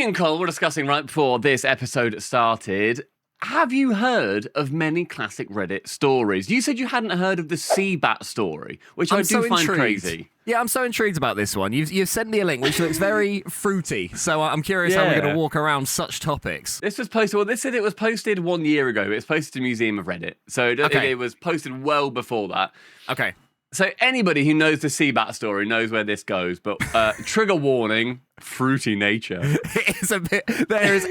and Cole were discussing right before this episode started. Have you heard of many classic Reddit stories? You said you hadn't heard of the Cbat story, which I do find crazy. Yeah, I'm so intrigued about this one. You've sent me a link which looks very fruity, so I'm curious how we're going to walk around such topics. This was posted. Well, this said it was posted 1 year ago. It was posted to Museum of Reddit, so it was posted well before that. Okay. So anybody who knows the Cbat story knows where this goes, but trigger warning: fruity nature. It is a bit. There is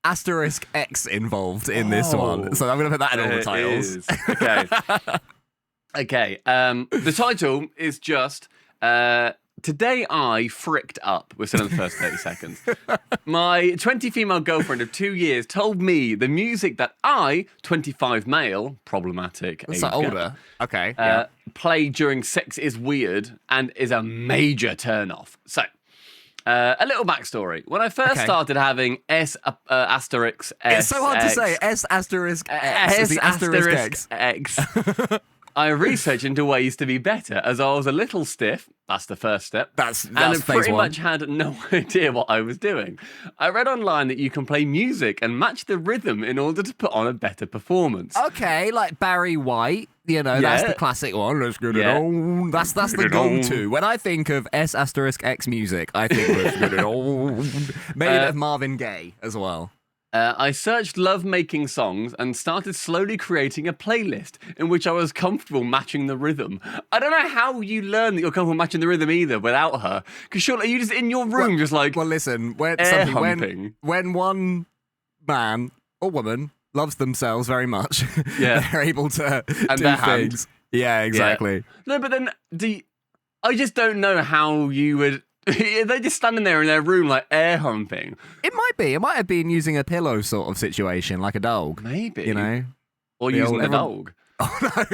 **X involved in this one, so I'm going to put that in all the titles. Okay. The title is just Today I fricked up. We're still in the first 30 seconds. My 20 female girlfriend of 2 years told me the music that I, 25 male, problematic, that's older. Okay. Play during sex is weird and is a major turn-off. So, a little backstory. When I first started having S***, it's so hard to say. S***X. I researched into ways to be better, as I was a little stiff. That's the first step. That's and I pretty one. much had no idea what I was doing. I read online that you can play music and match the rhythm in order to put on a better performance. Okay, like Barry White. That's the classic one. Let's get it on. That's the go-to. When I think of S**X music, I think let's get it on. Maybe a bit of Marvin Gaye as well. I searched love-making songs and started slowly creating a playlist in which I was comfortable matching the rhythm. I don't know how you learn that you're comfortable matching the rhythm either without her. Because surely you just in your room just like Well, listen, when one man or woman loves themselves very much, they're able to and do things. Yeah, exactly. Yeah. No, but then I just don't know how you would... They're just standing there in their room, like air humping. It might be. It might have been using a pillow sort of situation, like a dog. Maybe. Or using a dog. Oh, no.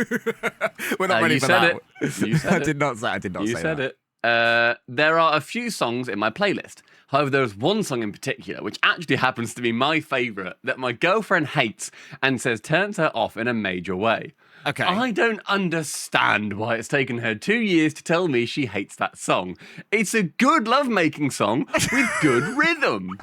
We're not ready for that. You said it. I did not say that. You said it. There are a few songs in my playlist. However, there's one song in particular, which actually happens to be my favourite, that my girlfriend hates and says turns her off in a major way. Okay. I don't understand why it's taken her 2 years to tell me she hates that song. It's a good lovemaking song with good rhythm.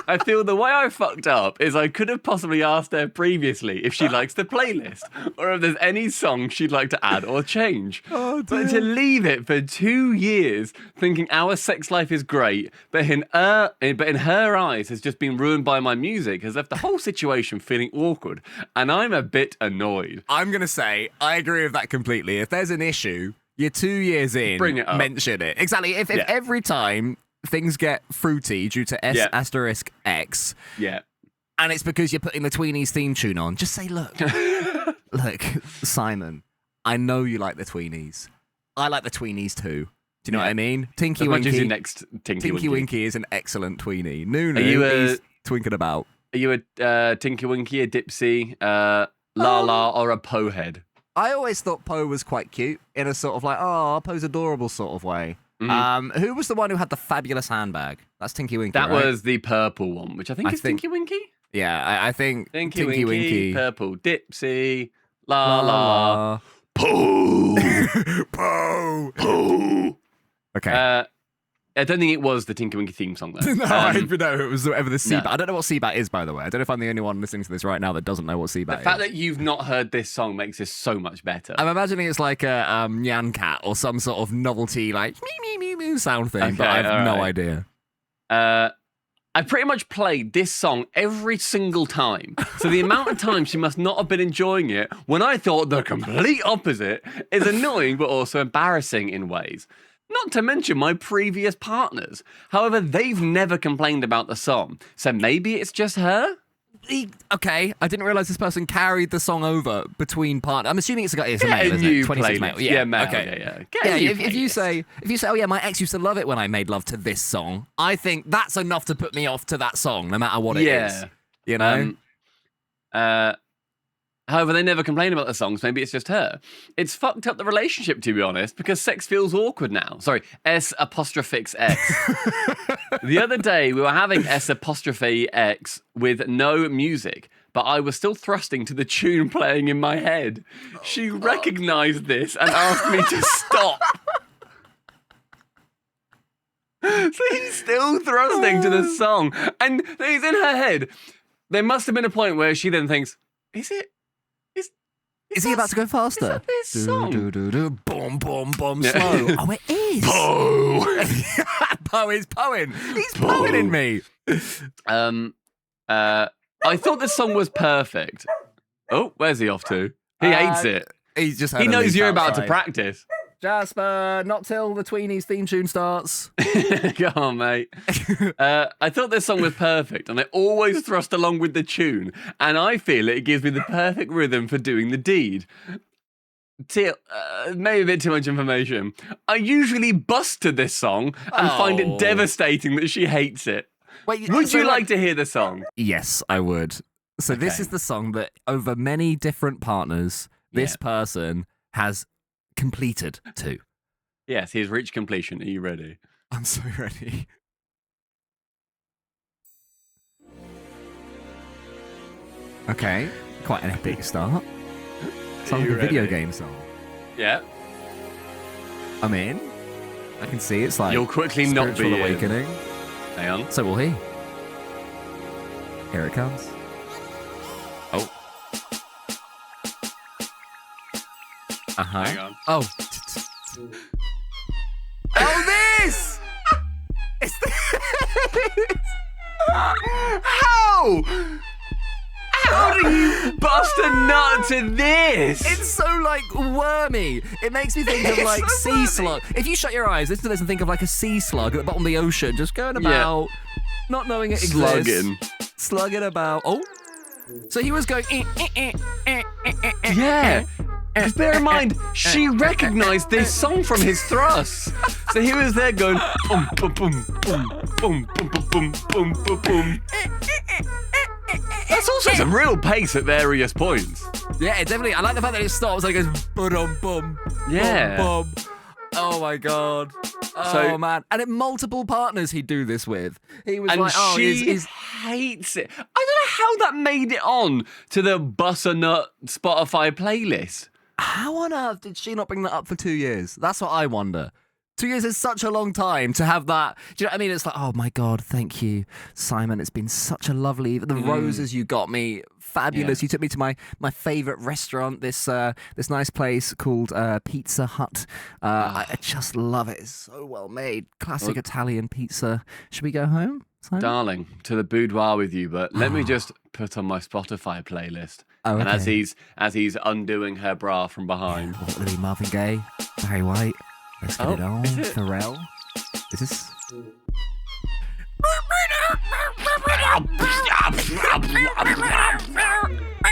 I feel the way I fucked up is I could have possibly asked her previously if she likes the playlist or if there's any song she'd like to add or change. Oh, dear. But to leave it for 2 years thinking our sex life is great, but in her eyes has just been ruined by my music has left the whole situation feeling awkward, and I'm a bit annoyed. I'm going to say, I agree with that completely. If there's an issue, you're 2 years in, bring it up. Mention it. Exactly. If every time things get fruity due to S**X, and it's because you're putting the Tweenies theme tune on, just say, look, Simon, I know you like the Tweenies. I like the Tweenies too. Do you know what I mean? Tinky Winky. Your next Tinky Winky is an excellent tweenie. Nunu, he's twinking about. Are you a Tinky Winky, a Dipsy, La or a Poe head? I always thought Poe was quite cute in a sort of like, Poe's adorable sort of way. Mm-hmm. Who was the one who had the fabulous handbag? That's Tinky Winky, That right? was the purple one, which I think is Tinky Winky. Yeah, I think Tinky Winky, purple, Dipsy, La, Poe! Poe! Okay. I don't think it was the Tinky Winky theme song, though. No, it was whatever the Cbat. No. I don't know what Cbat is, by the way. I don't know if I'm the only one listening to this right now that doesn't know what Cbat is. The fact that you've not heard this song makes this so much better. I'm imagining it's like a Nyan Cat or some sort of novelty, like, me sound thing, but I have no idea. I pretty much played this song every single time. So the amount of time she must not have been enjoying it when I thought the complete opposite is annoying, but also embarrassing in ways. Not to mention my previous partners. However, they've never complained about the song. So maybe it's just her? Okay, I didn't realise this person carried the song over between partners. I'm assuming it's a male, isn't it? 26 male. Yeah, male. Okay. If you say, oh yeah, my ex used to love it when I made love to this song, I think that's enough to put me off to that song, no matter what it is. You know? However, they never complain about the songs. Maybe it's just her. It's fucked up the relationship, to be honest, because sex feels awkward now. Sorry, S''X. The other day, we were having S''X with no music, but I was still thrusting to the tune playing in my head. She recognised this and asked me to stop. So he's still thrusting to the song. And he's in her head. There must have been a point where she then thinks, is he about to go faster? Is that this song? Boom, boom, boom, Yeah. slow. Oh, it is. Poe! Poe is poeing. He's poeing me. I thought this song was perfect. Oh, where's he off to? He hates it. He's just. He knows you're about to practice. Jasper, not till the Tweenies theme tune starts. Come on, mate. I thought this song was perfect, and I always thrust along with the tune, and I feel it gives me the perfect rhythm for doing the deed. Maybe a bit too much information. I usually bust to this song and find it devastating that she hates it. Wait, Would you like to hear the song? Yes, I would. So this is the song that over many different partners, this person has completed to. Yes, he's reached completion. Are you ready? I'm so ready. Okay, quite an epic start. Sounds like a video game song. Yeah. I'm in. I can see it's like You'll quickly not be spiritual awakening. Hang on. So will he. Here it comes. Oh. Uh-huh. Hang on. Oh. Oh, this! It's this! How? How do you bust a nut to this? It's so, like, wormy. It makes me think of, like, so sea wormy. slug. If you shut your eyes, listen to this and think of, like, a sea slug at the bottom of the ocean, just going about, not knowing it exists. Slugging about. Oh. So he was going... Yeah. Because bear in mind, she recognised this song from his thrusts. So he was there going boom, boom, boom, boom, boom, boom, boom, boom, boom, boom. That's also some real pace at various points. Yeah, definitely. I like the fact that it stops and it goes boom, boom, Yeah. boom, boom. Oh my god. Oh So- man. And at multiple partners he'd do this with. He was And like, oh, she he's hates it. I don't know how that made it on to the Butternut Spotify playlist. how on earth did she not bring that up for 2 years? That's what I wonder. 2 years is such a long time to have that. Do you know what I mean? It's like, oh my God, thank you, Simon. It's been such a lovely, the roses you got me, fabulous. Yeah. You took me to my favorite restaurant, this nice place called Pizza Hut. I just love it. It's so well made. Classic Italian pizza. Should we go home, Simon? Darling, to the boudoir with you, but let me just put on my Spotify playlist. Oh, And okay. as he's undoing her bra from behind. What would it be? Marvin Gaye, Barry White. Let's get it on. is it? Pharrell. Is this?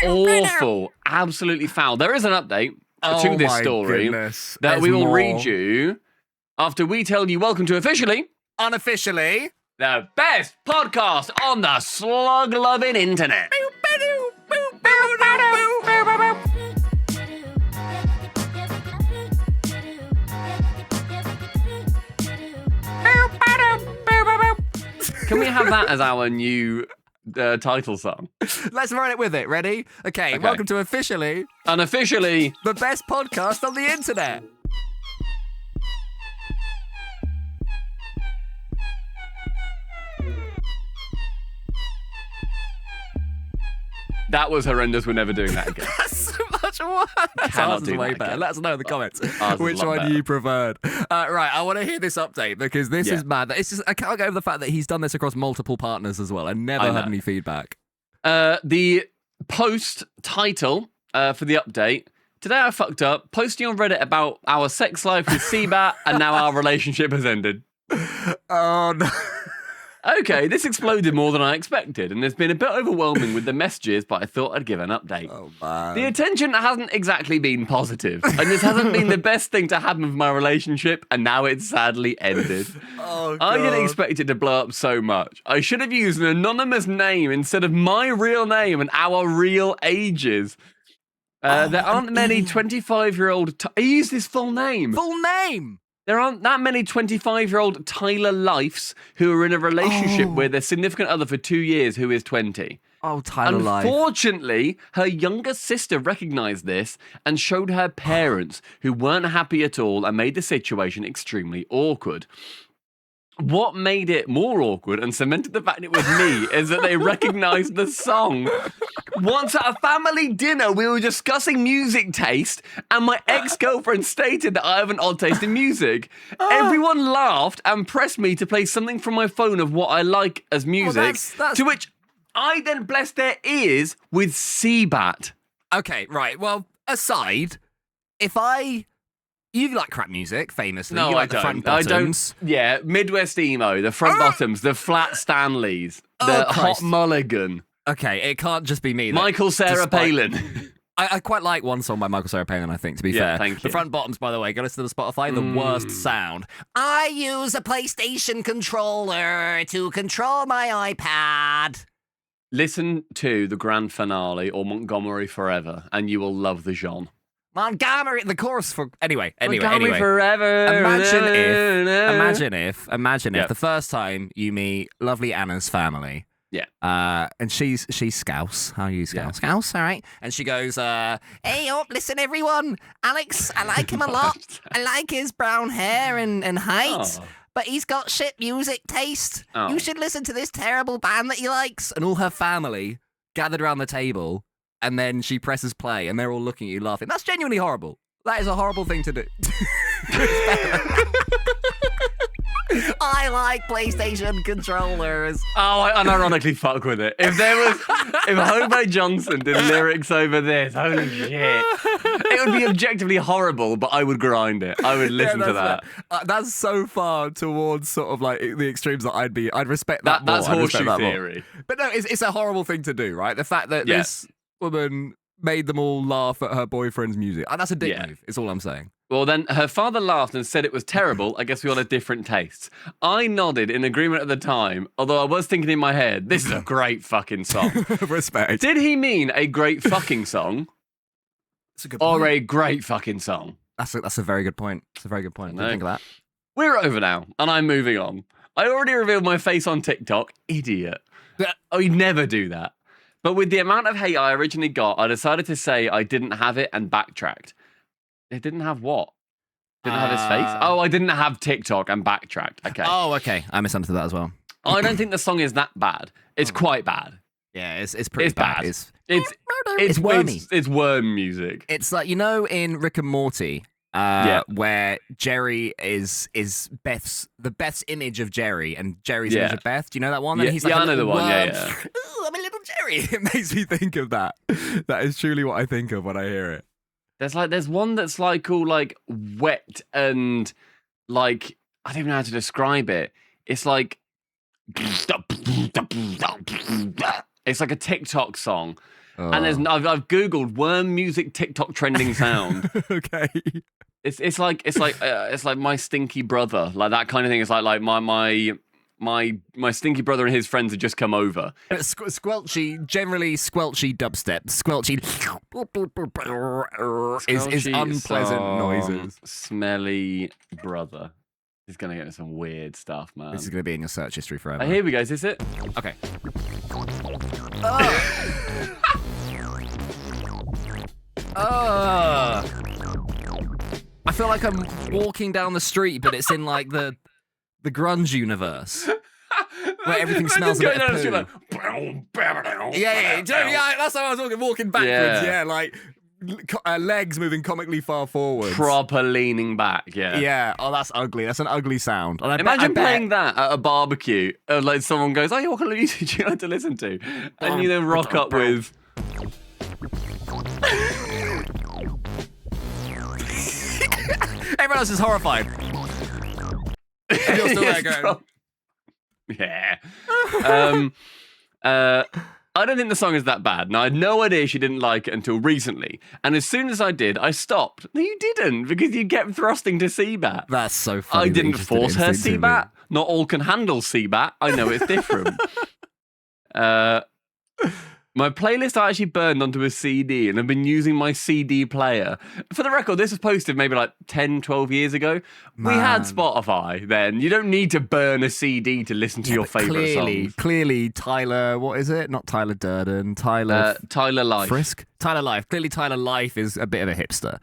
Awful, absolutely foul. There is an update to this story that There's we will more. read you after we tell you welcome to officially Unofficially. the best podcast on the slug-loving internet. Can we have that as our new title song? Let's run it with it. Ready? Okay. Welcome to officially Unofficially, the best podcast on the internet. that was horrendous. We're never doing that again. That's so much worse. Cannot Ours is do way that better. again. Let us know in the comments Ours is which a lot one better. you preferred. Right, I want to hear this update because this is mad. It's just I can't get over the fact that he's done this across multiple partners as well. I never had any feedback. The post title for the update. Today I fucked up posting on Reddit about our sex life with Cbat and now our relationship has ended. Oh no. Okay, this exploded more than I expected, and it's been a bit overwhelming with the messages, but I thought I'd give an update. Oh man. The attention hasn't exactly been positive, and this hasn't been the best thing to happen with my relationship, and now it's sadly ended. Oh, I didn't God. expect it to blow up so much. I should have used an anonymous name instead of my real name and our real ages. There aren't many 25-year-old... I used his full name. Full name. There aren't that many 25-year-old Tyler Lifes who are in a relationship with their significant other for 2 years who is 20. Oh, Tyler Life. Unfortunately, her younger sister recognised this and showed her parents, who weren't happy at all and made the situation extremely awkward. what made it more awkward and cemented the fact it was me is that they recognised the song. Once at a family dinner, we were discussing music taste, and my ex-girlfriend stated that I have an odd taste in music. Everyone laughed and pressed me to play something from my phone of what I like as music, that's... to which I then blessed their ears with Cbat. Okay, right. Well, aside, you like crap music, famously. No, you like I the front don't. bottoms. Yeah, Midwest emo, the front bottoms, the flat Stanleys, the hot Christ. mulligan. Okay, it can't just be me. Michael Sarah Palin. I quite like one song by Michael Sarah Palin, I think, to be fair. Thank you. The front bottoms, by the way, go listen to the Spotify, the worst sound. I use a PlayStation controller to control my iPad. Listen to the grand finale or Montgomery Forever, and you will love the genre. Montgomery, the chorus for... Anyway. Montgomery Forever. Imagine if Yep. the first time you meet lovely Anna's family... Yeah. And she's Scouse. How are you, Scouse? Yeah. Scouse, all right. And she goes, hey, listen, everyone. Alex, I like him a lot. I like his brown hair and height. Oh. But he's got shit music taste. Oh. You should listen to this terrible band that he likes. And all her family gathered around the table, and then she presses play, and they're all looking at you laughing. That's genuinely horrible. That is a horrible thing to do. I like PlayStation controllers. Oh, I unironically fuck with it. If Hobo Johnson did lyrics over this, holy shit. It would be objectively horrible, but I would grind it. I would listen to that. That's so far towards sort of like the extremes that I'd respect that more. That's horseshoe theory. But no, it's a horrible thing to do, right? The fact that this woman made them all laugh at her boyfriend's music. That's a dick move, is all I'm saying. Well, then her father laughed and said it was terrible. I guess we all had different tastes. I nodded in agreement at the time, although I was thinking in my head, this is a great fucking song. Respect. Did he mean a great fucking song? That's a good point. Or a great fucking song? That's a very good point. It's a very good point. What do you think of that? We're over now, and I'm moving on. I already revealed my face on TikTok. Idiot. I never do that. But with the amount of hate I originally got, I decided to say I didn't have it and backtracked. It didn't have what? Didn't have his face? Oh, I didn't have TikTok and backtracked. Okay. Oh, okay. I misunderstood that as well. I don't think the song is that bad. It's quite bad. Yeah, it's pretty bad. It's wormy. It's worm music. It's like, you know, in Rick and Morty, where Jerry is Beth's image of Jerry and Jerry's image of Beth. Do you know that one? And he's like I know the one. Yeah. Ooh, I'm a little Jerry. It makes me think of that. That is truly what I think of when I hear it. There's one that's like all like wet and like I don't even know how to describe it. It's like it's like a TikTok song. And I've googled worm music TikTok trending sound. Okay. It's like my stinky brother, like that kind of thing. It's like my stinky brother and his friends have just come over. Generally squelchy dubstep. Squelchy is unpleasant noises. Smelly brother. This is going to get into some weird stuff, man. This is going to be in your search history forever. Here we go. Is this it? Okay. I feel like I'm walking down the street, but it's in like the grunge universe. Where everything smells a bit of poo. Like, yeah, that's how I was walking backwards. Yeah, like legs moving comically far forward. Proper leaning back, yeah. Yeah, that's ugly. That's an ugly sound. And Imagine playing that at a barbecue. Like someone goes, oh, what kind of music do you like to listen to? And you then rock up with... Everyone else is horrified. And you're still there going... Yeah. I don't think the song is that bad. Now, I had no idea she didn't like it until recently. And as soon as I did, I stopped. No, you didn't, because you kept thrusting to Cbat. That's so funny. I didn't force her Cbat. Not all can handle Cbat. I know it's different. My playlist I actually burned onto a CD, and I've been using my CD player. For the record, this was posted maybe like 10, 12 years ago. Man. We had Spotify then. You don't need to burn a CD to listen to your favourite songs. Clearly, Tyler, what is it? Not Tyler Durden. Tyler Life. Frisk? Tyler Life. Clearly, Tyler Life is a bit of a hipster.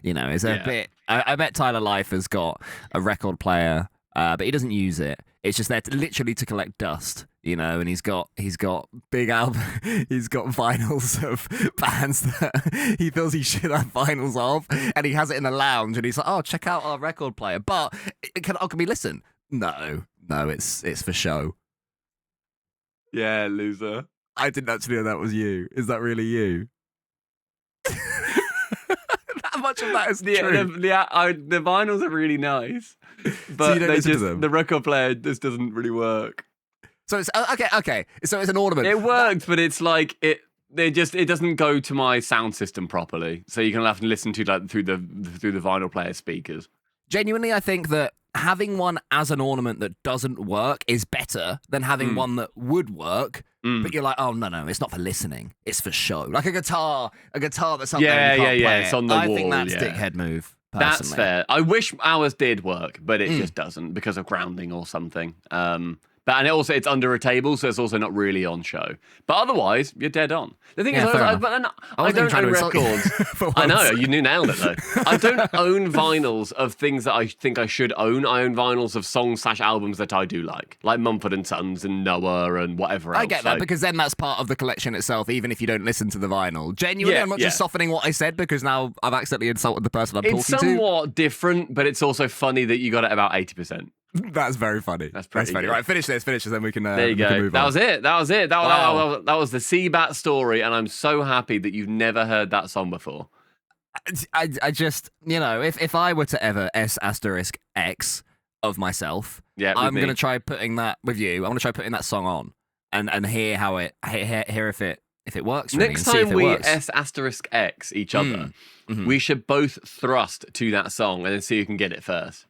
You know, is a bit... I bet Tyler Life has got a record player, but he doesn't use it. It's just there literally to collect dust, you know. And he's got big album, he's got vinyls of bands that he feels he should have vinyls of, and he has it in the lounge. And he's like, "Oh, check out our record player." But can we listen? No, it's for show. Yeah, loser. I didn't actually know that was you. Is that really you? That much of that is true. The vinyls are really nice, but the record player just doesn't really work. So it's okay. So it's an ornament. It works, but it's like it doesn't go to my sound system properly. So you're gonna have to listen to like through the vinyl player speakers. Genuinely, I think that having one as an ornament that doesn't work is better than having one that would work. But you're like, oh no, it's not for listening. It's for show. Like a guitar that's up there. Yeah. It's on the wall. I think that's dickhead move. Personally. That's fair. I wish ours did work, but it just doesn't because of grounding or something. And it's under a table, so it's also not really on show. But otherwise, you're dead on. The thing is, I don't own records. I know, you nailed it though. I don't own vinyls of things that I think I should own. I own vinyls of songs/albums that I do like Mumford & Sons and Noah and whatever else. I get that, because then that's part of the collection itself, even if you don't listen to the vinyl. Genuinely, I'm not just softening what I said because now I've accidentally insulted the person I'm talking to. It's somewhat different, but it's also funny that you got it about 80%. That's very funny. That's pretty funny. Right, finish this, then we can. There you go. Move that on. was it. That was the Cbat story, and I'm so happy that you've never heard that song before. I just, if I were to ever S*X of myself, I'm gonna try putting that with you. I'm gonna try putting that song on and hear how it hear if it works. Really, Next time we S*X each other, we should both thrust to that song and then see who can get it first.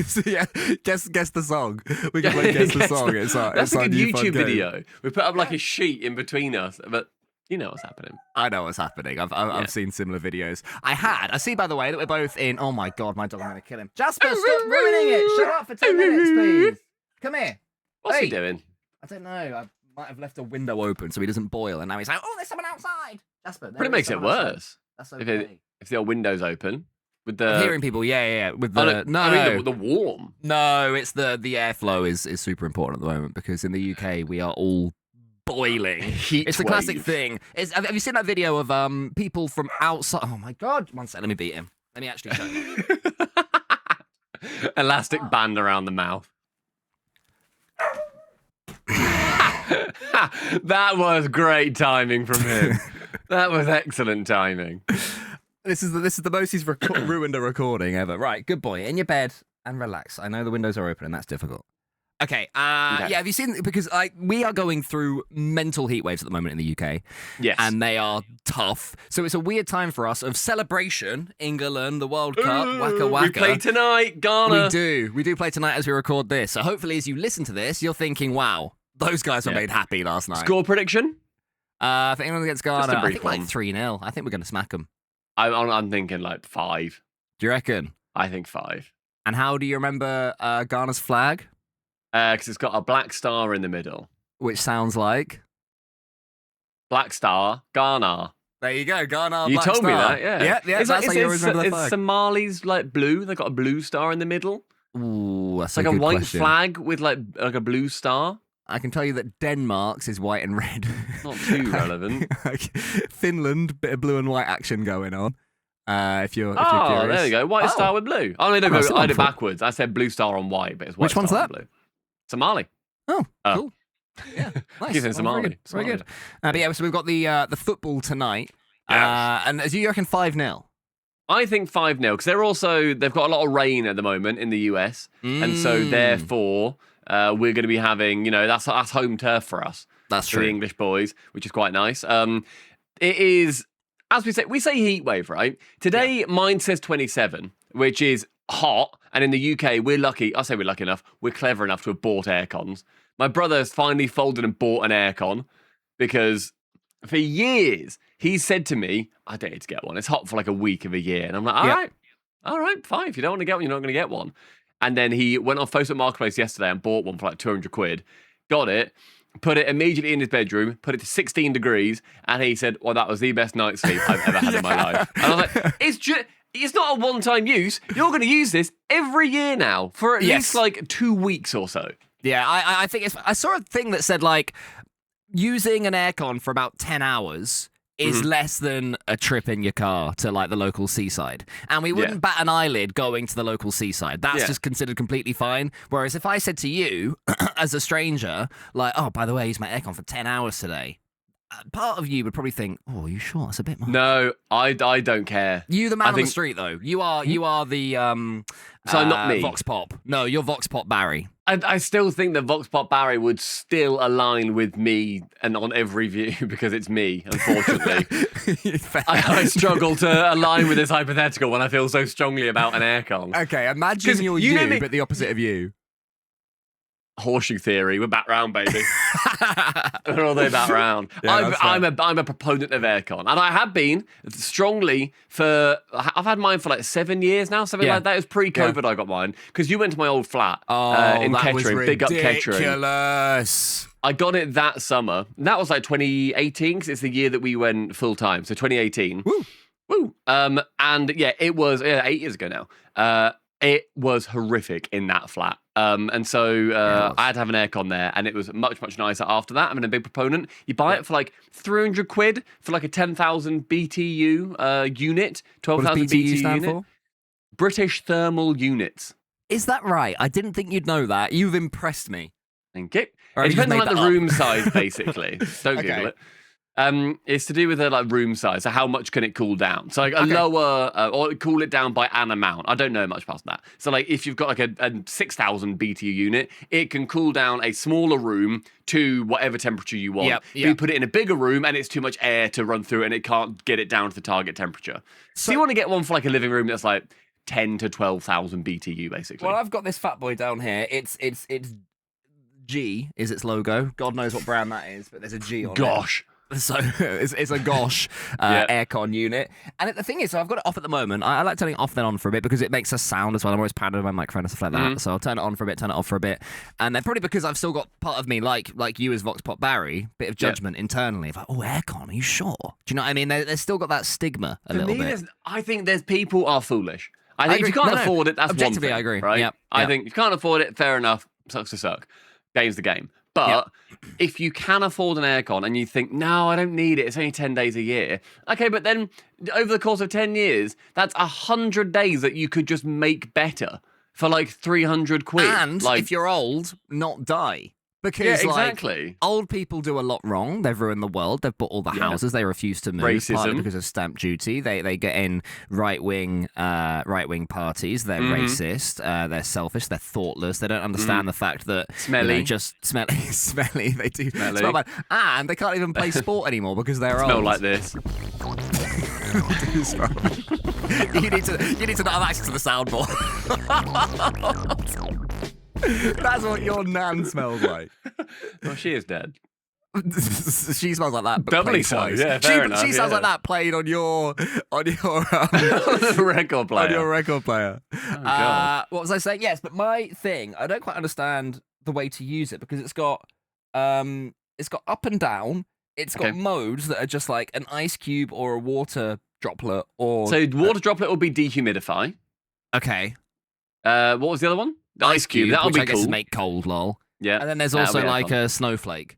So guess the song. We can play guess the song. That's a good YouTube video. We put up like a sheet in between us, but you know what's happening. I know what's happening. I've seen similar videos. I see, by the way, that we're both in. Oh my god, my dog! I'm gonna kill him. Jasper, stop ruining it. Shut up for 10 minutes, please. Come here. What's he doing? I don't know. I might have left a window open so he doesn't boil, and now he's like, "Oh, there's someone outside." Jasper, but it makes it worse. That's okay. If the old window's open. With the I'm hearing people, yeah. With the the warm. No, it's the airflow is super important at the moment because in the UK we are all boiling. It's the classic thing. Have you seen that video of people from outside? Oh my god! One sec, let me beat him. Let me actually show you. Elastic band around the mouth. That was great timing from him. That was excellent timing. This is the most he's ruined a recording ever. Right, good boy. In your bed and relax. I know the windows are open and that's difficult. Okay. Yeah, have you seen... Because we are going through mental heat waves at the moment in the UK. Yes. And they are tough. So it's a weird time for us of celebration. England, the World Cup, waka waka. We play tonight, Ghana. We do play tonight as we record this. So hopefully as you listen to this, you're thinking, wow, those guys were made happy last night. Score prediction? For England against Ghana, I think like 3-0. I think we're going to smack them. I'm thinking like 5. Do you reckon? I think 5. And how do you remember Ghana's flag? Because it's got a black star in the middle. Which sounds like? Black star, Ghana. There you go, Ghana, you black told star. me that, yeah. That's how you always remember the flag. Is Somali's like blue? They got a blue star in the middle? Ooh, that's like a good white question. flag with like a blue star? I can tell you that Denmark's is white and red. Not too relevant. Finland, bit of blue and white action going on. If you're curious. There you go. White star with blue. Oh, no, I did backwards. I said blue star on white, but it's white. Which one's that? Blue. Somali. Oh, cool. Yeah, nice. Keep saying Somali. Very good. But yeah, so we've got the football tonight. Yes. And as you reckon 5-0? I think 5-0 because they've got a lot of rain at the moment in the US, and so therefore we're going to be having that's home turf for us. That's for true. The English boys, which is quite nice. It is, as we say heat wave, right? Today mine says 27, which is hot, and in the UK we're lucky. I say we're lucky enough. We're clever enough to have bought aircons. My brother has finally folded and bought an aircon because for years he's said to me, I don't need to get one. It's hot for like a week of a year. And I'm like, all right, fine. If you don't want to get one, you're not going to get one. And then he went on Facebook Marketplace yesterday and bought one for like 200 quid. Got it, put it immediately in his bedroom, put it to 16 degrees. And he said, well, that was the best night's sleep I've ever had in my life. And I was like, it's not a one-time use. You're going to use this every year now for at least like 2 weeks or so. Yeah, I think I saw a thing that said like using an aircon for about 10 hours is less than a trip in your car to like the local seaside. And we wouldn't bat an eyelid going to the local seaside. That's just considered completely fine. Whereas if I said to you as a stranger, like, oh, by the way, I used my aircon for 10 hours today, part of you would probably think, oh, are you sure? That's a bit much. No, I don't care. You the man on the street, though. You are the So not me. Vox Pop. No, you're Vox Pop Barry. I still think that Vox Pop Barry would still align with me and on every view because it's me, unfortunately. I struggle to align with this hypothetical when I feel so strongly about an aircon. Okay, imagine you're you but the opposite of you. Horseshoe theory, we're back round, baby. We're all the way back round. Yeah, I'm a proponent of aircon, and I have been strongly for. I've had mine for like 7 years now, something like that. It was pre-COVID I got mine because you went to my old flat in Kettering. Big up Kettering. Ridiculous. I got it that summer. That was like 2018 because it's the year that we went full time. So 2018. Woo. And yeah, it was 8 years ago now. It was horrific in that flat. And so I had to have an aircon there, and it was much, much nicer after that. I'm a big proponent. You buy it for like 300 quid for like a 10,000 BTU unit, 12,000 BTU unit. For? British Thermal Units. Is that right? I didn't think you'd know that. You've impressed me. Thank you. It depends on like the room size, basically. Don't Google it. It's to do with the like room size. So how much can it cool down? So like a lower, or cool it down by an amount. I don't know much past that. So like if you've got like a 6,000 BTU unit, it can cool down a smaller room to whatever temperature you want. But you put it in a bigger room and it's too much air to run through it and it can't get it down to the target temperature. So you want to get one for like a living room that's like 10 to 12,000 BTU basically. Well, I've got this fat boy down here. It's G is its logo. God knows what brand that is, but there's a G on it. Gosh. So it's a Gosh aircon unit. And the thing is, so I've got it off at the moment. I like turning it off then on for a bit because it makes a sound as well. I'm always paranoid of my microphone and stuff like that. So I'll turn it on for a bit, turn it off for a bit. And then probably because I've still got part of me, like you as Vox Pop Barry, bit of judgment internally. Like, oh, aircon, are you sure? Do you know what I mean? They've still got that stigma a little bit. I think there's people are foolish. I think if you can't afford it, that's objectively, one thing. I agree. Right? Yep. I think if you can't afford it, fair enough. Sucks to suck. Game's the game. But if you can afford an aircon and you think, no, I don't need it, it's only 10 days a year. Okay, but then over the course of 10 years, that's 100 days that you could just make better for like 300 quid. And if you're old, not die. Because exactly. Old people do a lot wrong. They've ruined the world. They've bought all the houses. They refuse to move. Racism. Partly because of stamp duty. They get in right-wing parties. They're racist. They're selfish. They're thoughtless. They don't understand the fact that smelly, just smelly. They do smell bad, and they can't even play sport anymore because they're old. Smell like this. You need to not have access to the soundboard. That's what your nan smells like. Well, she is dead. She smells like that, but doubly so. Yeah, fair enough. She sounds like that played on your record player. On your record player. Oh, God. What was I saying? Yes, but my thing, I don't quite understand the way to use it because it's got up and down. It's got modes that are just like an ice cube or a water droplet, or so water droplet will be dehumidify. Okay. What was the other one? The ice cube. That'll which be I guess cool. is make cold, lol. Yeah. And then there's also like a snowflake,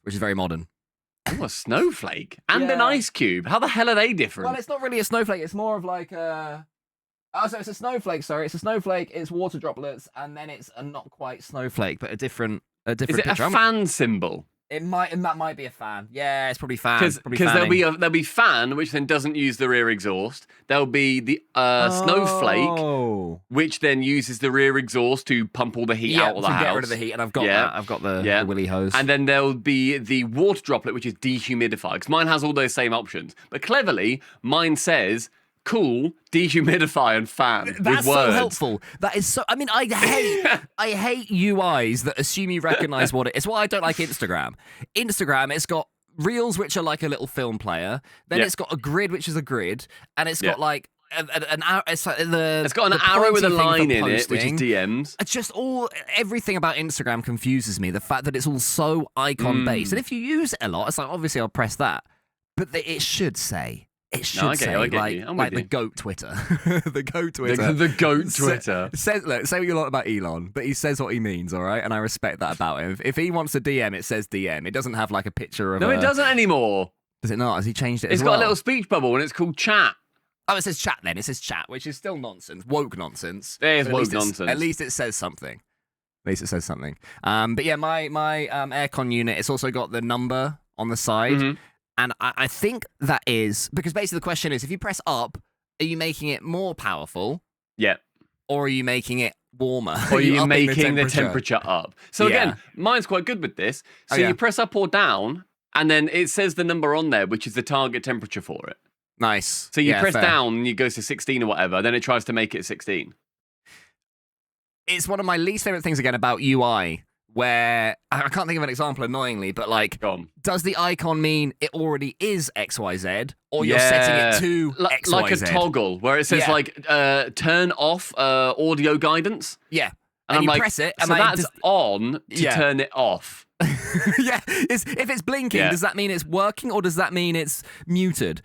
which is very modern. Oh, a snowflake and an ice cube. How the hell are they different? Well, it's not really a snowflake. It's more of like a. Oh, so it's a snowflake. Sorry, it's a snowflake. It's water droplets, and then it's a not quite snowflake, but a different. Is it picture. A fan symbol? It might, and that might be a fan. Yeah, it's probably fan. Because there'll be fan, which then doesn't use the rear exhaust. There'll be the snowflake, which then uses the rear exhaust to pump all the heat out of the house. Get rid of the heat, and I've got that. I've got the willy hose. And then there'll be the water droplet, which is dehumidified. Because mine has all those same options, but cleverly, mine says cool, dehumidify, and fan. That's with words. So helpful. That is so. I mean, I hate UIs that assume you recognize what it is. Well, I don't like Instagram. Instagram, it's got reels, which are like a little film player. Then it's got a grid, which is a grid, and it's got like an arrow. It's got an arrow with a line in it, which is DMs. It's just everything about Instagram confuses me. The fact that it's all so icon based, and if you use it a lot, it's like obviously I'll press that, but it should say It should I get say you, I get like you. I'm like with the you. goat Twitter, the goat Twitter, The goat Twitter. Says look, say what you want about Elon, but he says what he means, all right, and I respect that about him. If he wants a DM, it says DM. It doesn't have like a picture of. No, it doesn't anymore. Does it not? Has he changed it? It's as got well? a little speech bubble and it's called chat. Oh, it says chat then. It says chat, which is still nonsense, woke nonsense. It is But woke nonsense. At least it says something. At least it says something. But yeah, my aircon unit, it's also got the number on the side. Mhm. And I think that is because basically the question is, if you press up, are you making it more powerful? Yeah. Or are you making it warmer? Or are you upping making the temperature up? So Yeah. again, mine's quite good with this. So Oh, yeah. you press up or down, and then it says the number on there, which is the target temperature for it. Nice. So you Yeah, press fair. down and it goes to 16 or whatever, then it tries to make it 16. It's one of my least favorite things again about UI, where I can't think of an example annoyingly, but like, Go on. does the icon mean it already is XYZ, or you're setting it to XYZ? Like a toggle where it says Yeah. like turn off audio guidance. Yeah. And I'm you like, press it, so and that's on to Yeah. turn it off. yeah. If it's blinking, Yeah. does that mean it's working, or does that mean it's muted?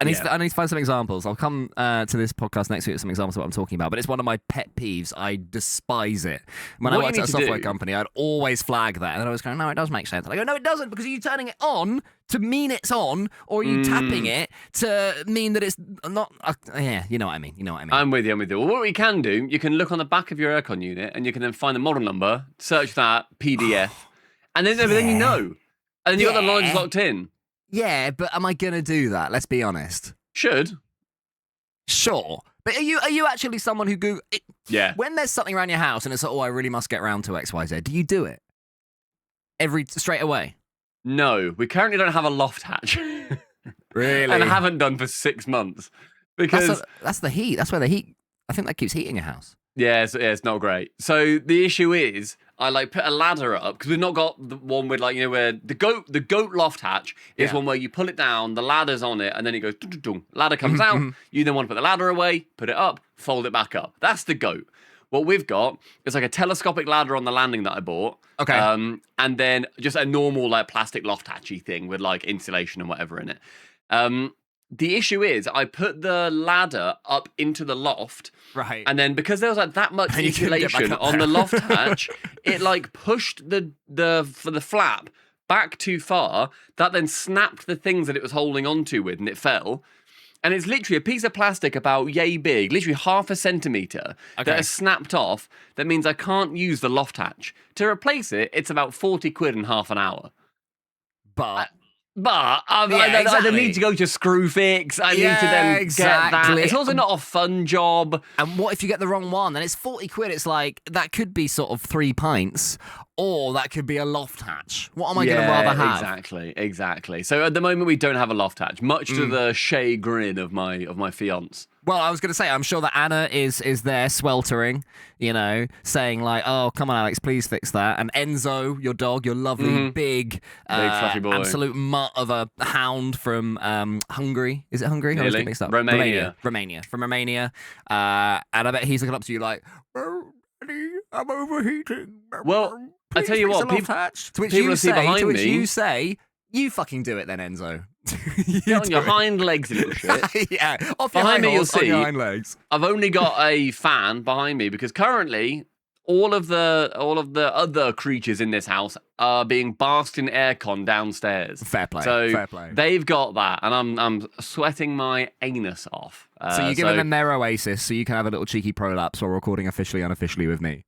I need to find some examples. I'll come to this podcast next week with some examples of what I'm talking about, but it's one of my pet peeves. I despise it. When I What you worked at a need to software do- company, I'd always flag that. And then I was going, no, it does make sense. And I go, no, it doesn't, because are you turning it on to mean it's on, or are you tapping it to mean that it's not? Yeah, you know what I mean. I'm with you. Well, what we can do, you can look on the back of your aircon unit and you can then find the model number, search that PDF, and then you know. And then you got the lines locked in. Yeah, but am I going to do that? Let's be honest. Should. Sure. But are you actually someone who Yeah. when there's something around your house and it's like, oh, I really must get round to XYZ, do you do it? Straight away? No, we currently don't have a loft hatch. Really? And haven't done for 6 months. Because, That's the heat. That's where the heat, I think that keeps heating your house. yeah, it's not great. So the issue is, I like put a ladder up because we've not got the one with like, you know, where the goat loft hatch is one where you pull it down, the ladder's on it, and then it goes, ladder comes out. You then want to put the ladder away, put it up, fold it back up. That's the goat. What we've got is like a telescopic ladder on the landing that I bought. Okay. And then just a normal like plastic loft hatchy thing with like insulation and whatever in it. The issue is I put the ladder up into the loft. Right. And then because there was like that much And you couldn't get back insulation up on the there. loft hatch, it like pushed the flap back too far. That then snapped the things that it was holding onto with, and it fell. And it's literally a piece of plastic about yay big, literally half a centimetre, that has snapped off. That means I can't use the loft hatch. To replace it, it's about 40 quid in half an hour. But I need to go to Screwfix. I need to then get that. It's also not a fun job. And what if you get the wrong one? Then it's 40 quid. It's like, that could be sort of 3 pints, or that could be a loft hatch. What am I going to rather have? Exactly. So at the moment, we don't have a loft hatch, much to the chagrin of my fiance. Well, I was going to say, I'm sure that Anna is there sweltering, you know, saying like, oh, come on, Alex, please fix that. And Enzo, your dog, your lovely, big fluffy boy. absolute mutt of a hound from Hungary. Is it Hungary? I always get mixed up. Romania. From Romania. And I bet he's looking up to you like, oh, Daddy, I'm overheating. Well, I tell you what, to which people see behind me. you say, you fucking do it then, Enzo. Get on your hind legs, you little shit. Yeah, off your Behind me, you'll on see. your hind legs. I've only got a fan behind me because currently all of the other creatures in this house are being basked in aircon downstairs. Fair play. So fair play. they've got that, and I'm sweating my anus off. So you're giving them their oasis, so you can have a little cheeky prolapse while recording officially, unofficially with me.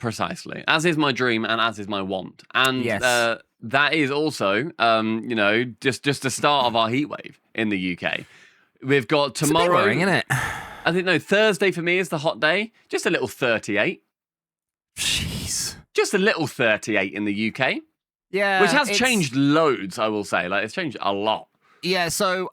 Precisely, as is my dream and as is my want, and Yes. that is also, you know, just the start of our heat wave in the UK. We've got tomorrow. It's a bit worrying, isn't it? I think Thursday for me is the hot day. Just a little 38. Jeez. Just a little 38 in the UK, Yeah. which has changed loads. I will say, like it's changed a lot. Yeah. So,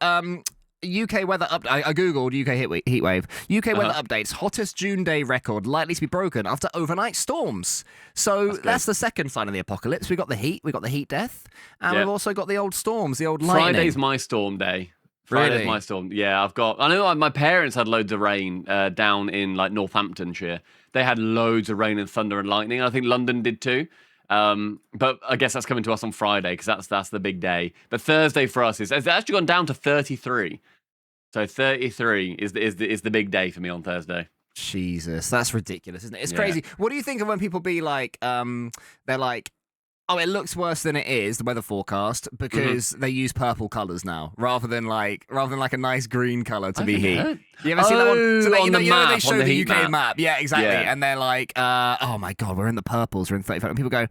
UK weather I googled UK heat wave. UK weather updates: hottest June day record likely to be broken after overnight storms. So that's the second sign of the apocalypse. We got the heat, we got the heat death, and we've also got the old storms, the old lightning. Friday's my storm day. Friday's Really? my storm. Yeah, I know my parents had loads of rain down in like Northamptonshire. They had loads of rain and thunder and lightning. I think London did too. But I guess that's coming to us on Friday because that's the big day. But Thursday for us it's actually gone down to 33. So 33 is the big day for me on Thursday. Jesus, that's ridiculous, isn't it? It's crazy. What do you think of when people be like, they're like, oh, it looks worse than it is, the weather forecast, because they use purple colours now, rather than like a nice green colour to be heat. You ever seen that one? So they show the UK map. Yeah, exactly. Yeah. And they're like, oh my God, we're in the purples, we're in 35. And people go,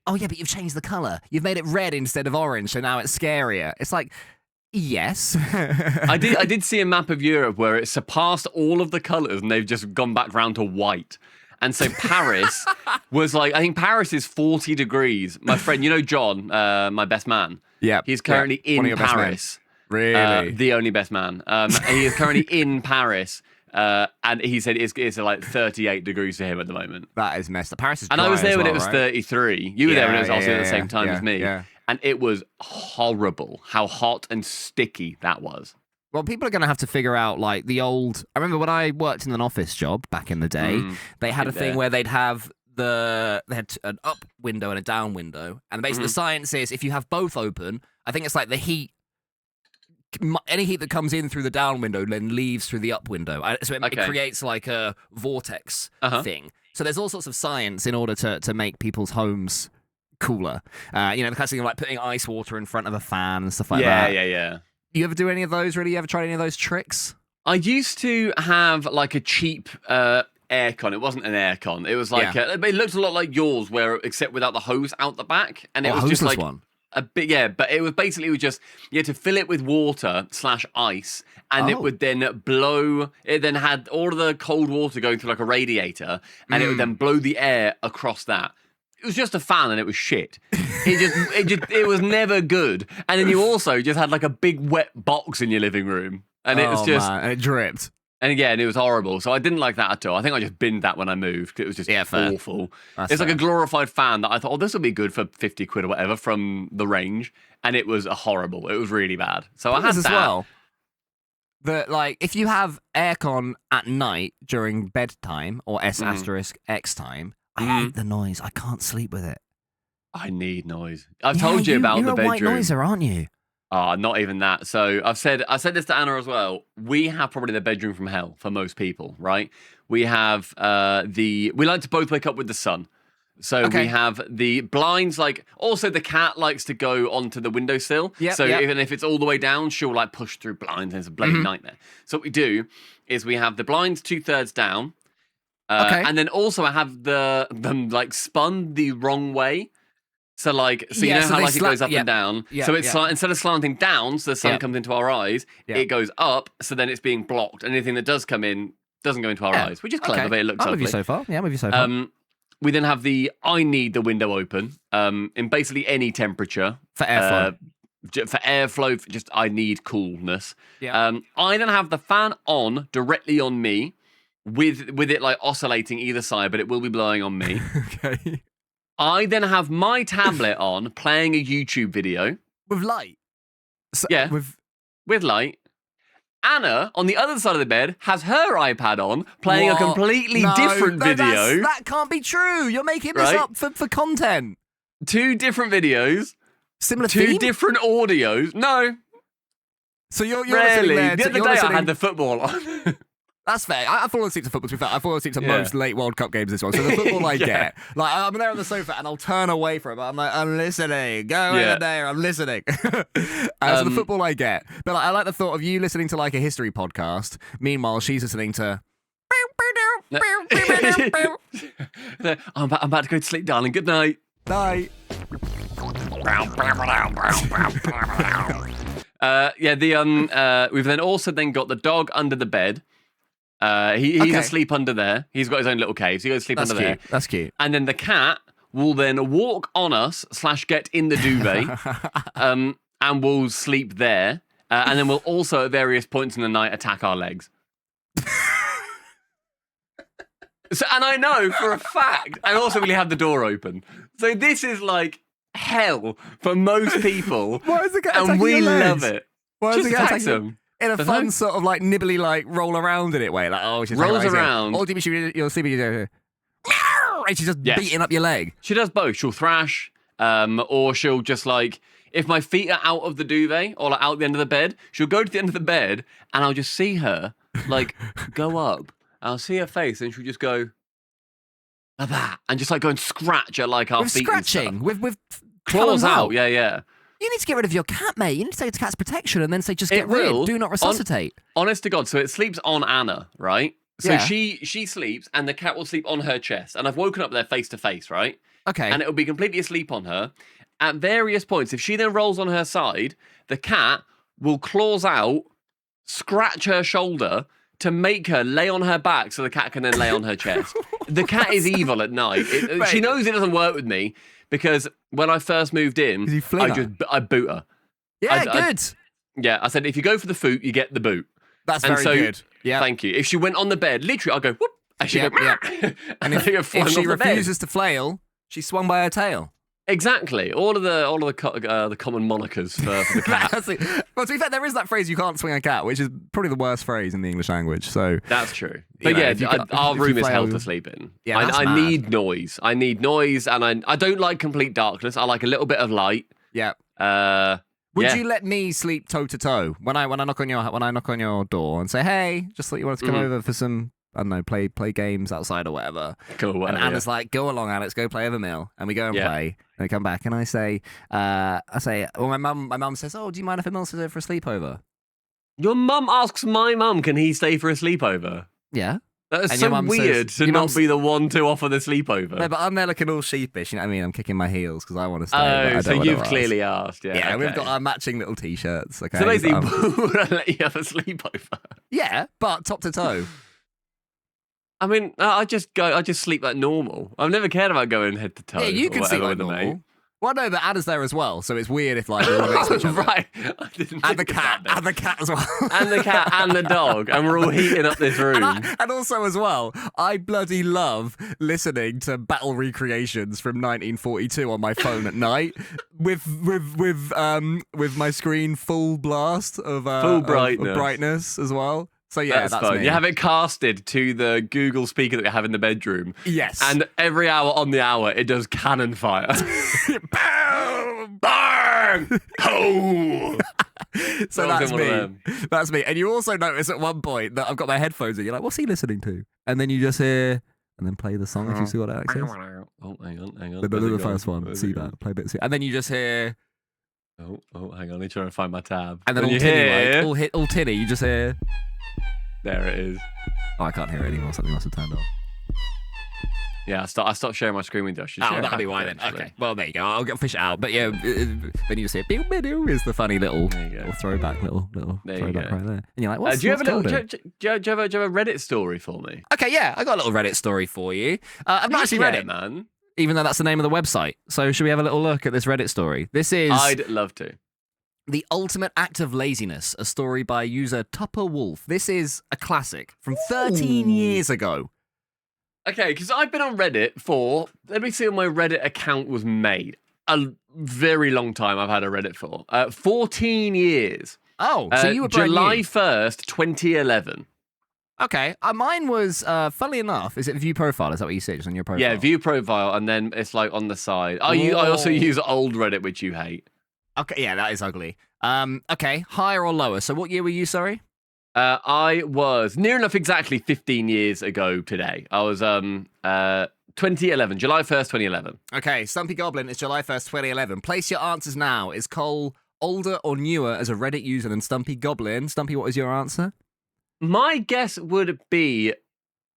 oh yeah, but you've changed the colour. You've made it red instead of orange, so now it's scarier. It's like, yes. I did see a map of Europe where it surpassed all of the colours and they've just gone back round to white. And so Paris was like, I think Paris is 40 degrees. My friend, John, my best man. Yeah. He's currently in Paris. Really? The only best man. He is currently in Paris. And he said it's like 38 degrees for him at the moment. That is messed up. Paris is dry. And I was there when it was right? 33. You were there when it was also at the same time as me. Yeah. And it was horrible how hot and sticky that was. Well, people are going to have to figure out like the old. I remember when I worked in an office job back in the day, they had a thing where they'd have they had an up window and a down window, and basically the science is if you have both open, I think it's like the heat. Any heat that comes in through the down window then leaves through the up window, so it creates like a vortex thing. So there's all sorts of science in order to make people's homes cooler. The kind of thing like putting ice water in front of a fan and stuff like that. Yeah. You ever do any of those, really? You ever tried any of those tricks? I used to have like a cheap aircon. It wasn't an aircon. It was like it looked a lot like yours, except without the hose out the back, and it was just like a bit. But it was basically just you had to fill it with water / ice, and it would then blow. It then had all of the cold water going through like a radiator, and it would then blow the air across that. It was just a fan and it was shit. It was never good. And then you also just had like a big wet box in your living room. And it was just... Man. And it dripped. And again, it was horrible. So I didn't like that at all. I think I just binned that when I moved. It was just awful. It's like a glorified fan that I thought, this will be good for 50 quid or whatever from the range. And it was horrible. It was really bad. So I had that. As well. That like if you have aircon at night during bedtime or S**X time, I hate the noise. I can't sleep with it. I need noise. I've told you about the bedroom. You're a white noiser, aren't you? Not even that. So I said this to Anna as well. We have probably the bedroom from hell for most people, right? We have we like to both wake up with the sun. So we have the blinds, also the cat likes to go onto the windowsill. Even if it's all the way down, she'll like push through blinds and it's a bloody nightmare. So what we do is we have the blinds 2/3 down. And then also I have them like spun the wrong way. So you know how it goes up and down. So it's instead of slanting down, so the sun comes into our eyes, it goes up. So then it's being blocked. Anything that does come in doesn't go into our eyes, which is clever. But it looks I'm with you so far. Yeah, I'm with you so far. We then have I need the window open in basically any temperature for airflow. I need coolness. I then have the fan on directly on me. With it like oscillating either side, but it will be blowing on me. Okay. I then have my tablet on playing a YouTube video. With light? With light. Anna, on the other side of the bed, has her iPad on playing a completely different video. That can't be true. You're making this up for content. 2 different videos. Similar 2 theme? different audios. No. So you're Rarely. There, the other day I had the football on. That's fair. I've fallen asleep to football, to be fair. I've fallen asleep to most late World Cup games this one. So the football I get, like I'm there on the sofa and I'll turn away from it, but I'm like, I'm listening. Go over there, I'm listening. So the football I get. But like, I like the thought of you listening to like a history podcast. Meanwhile, she's listening to... I'm about to go to sleep, darling. Good night. Night. We've then also got the dog under the bed. He's asleep under there. He's got his own little cave, so he goes to sleep under there. That's cute. And then the cat will then walk on us / get in the duvet, and we'll sleep there. And then we'll also at various points in the night attack our legs. And I know for a fact, and also we'll have the door open. So this is like hell for most people. Why is the cat attacking and we your legs? love it. Why is the cat attacks them? In a fun sort of like nibbly like roll around in it way, like she's rolls around. Or do you'll see me and she's just beating up your leg. She does both. She'll thrash, or she'll just like if my feet are out of the duvet or like out the end of the bed, she'll go to the end of the bed and I'll just see her like go up. I'll see her face and she'll just go like that and just like go and scratch at like our with feet. Scratching, with claws out. Yeah. You need to get rid of your cat, mate. You need to take it to cat's protection and then say, just get rid. Do not resuscitate. Honest to God, so it sleeps on Anna, right? So Yeah. she sleeps and the cat will sleep on her chest. And I've woken up there face to face, right? Okay. And it will be completely asleep on her. At various points, if she then rolls on her side, the cat will claws out, scratch her shoulder to make her lay on her back so the cat can then lay on her chest. The cat is evil at night. She knows it doesn't work with me because when I first moved in, I boot her. Yeah, good. I said, if you go for the foot, you get the boot. That's very good. Yeah. Thank you. If she went on the bed, literally, I'll go, whoop, and she and if she refuses to flail, she's swung by her tail. Exactly. All of the common monikers for the cat. Well, to be fair, there is that phrase, you can't swing a cat, which is probably the worst phrase in the English language. So that's true. But our room is hell to sleep in. Yeah, I need noise. I need noise, and I don't like complete darkness. I like a little bit of light. Yeah. Would you let me sleep toe to toe when I knock on your door and say, hey, just thought you wanted to come over for some, I don't know, play games outside or whatever. Cool. And Anna's like, go along, Alex, go play over meal. And we go and play. And we come back and I say, well, my mum says, oh, do you mind if Emil stays over for a sleepover? Your mum asks my mum, can he stay for a sleepover? Yeah. That is so weird to not be the one to offer the sleepover. No, but I'm there looking all sheepish, you know what I mean? I'm kicking my heels because I want to stay. Oh, so you've clearly asked, Yeah, we've got our matching little T-shirts, okay? So basically, would I let you have a sleepover? Yeah, but top to toe. I mean, I just sleep like normal. I've never cared about going head to toe. Yeah, you can sleep like normal. Well, no, but Anna's there as well, so it's weird if like we're all next to each other. Right, I didn't. And the cat as well, and the cat and the dog, and we're all heating up this room. And also as well, I bloody love listening to battle recreations from 1942 on my phone at night with my screen full blast of full brightness. Of brightness as well. So yeah, that's fun. me. You have it casted to the Google speaker that we have in the bedroom. Yes. And every hour on the hour, it does cannon fire. Bam! Bang! Oh! So that's me. That's me. And you also notice at one point that I've got my headphones in. You're like, what's he listening to? And then you just hear, and then play the song if you see what Alex says. Oh, hang on. The first one. See that. Play a bit. And then you just hear. Oh, hang on. I'm trying to find my tab. And then all tinny, all tinny, you just hear. There it is. Oh, I can't hear it anymore. Something must have turned off. Yeah, I stopped sharing my screen with Josh. That'll be why then. Okay. Well, there you go. I'll fish it out. But yeah, then you just hear "biu is the funny little throwback, little throwback right there. And you're like, what's do you have a Reddit story for me? Okay, yeah, I got a little Reddit story for you. I've not actually read it, man. Even though that's the name of the website. So should we have a little look at this Reddit story? This is. I'd love to. The Ultimate Act of Laziness, a story by user Tupper Wolf. This is a classic from 13 years ago. Okay, because I've been on Reddit for, let me see when my Reddit account was made. A very long time I've had a Reddit for. 14 years. Oh, so you were brand July new. 1st, 2011. Okay, mine was, funnily enough, is it view profile? Is that what you say, just on your profile? Yeah, view profile, and then it's like on the side. I also use old Reddit, which you hate. Okay, yeah, that is ugly. Okay, higher or lower? So what year were you, sorry? I was near enough exactly 15 years ago today. I was 2011, July 1st, 2011. Okay, Stumpy Goblin is July 1st, 2011. Place your answers now. Is Cole older or newer as a Reddit user than Stumpy Goblin? Stumpy, what is your answer? My guess would be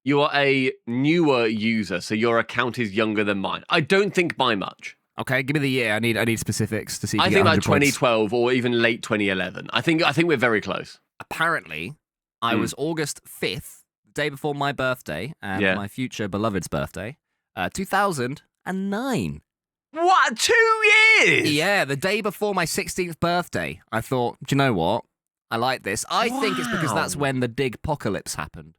you are a newer user, so your account is younger than mine. I don't think by much. Okay, give me the year. I need specifics to see. I think like 2012 or even late 2011. I think we're very close. Apparently, I was August 5th, the day before my birthday and my future beloved's birthday, 2009. What? 2 years? Yeah, the day before my 16th birthday. I thought, do you know what? I like this. I think it's because that's when the dig apocalypse happened.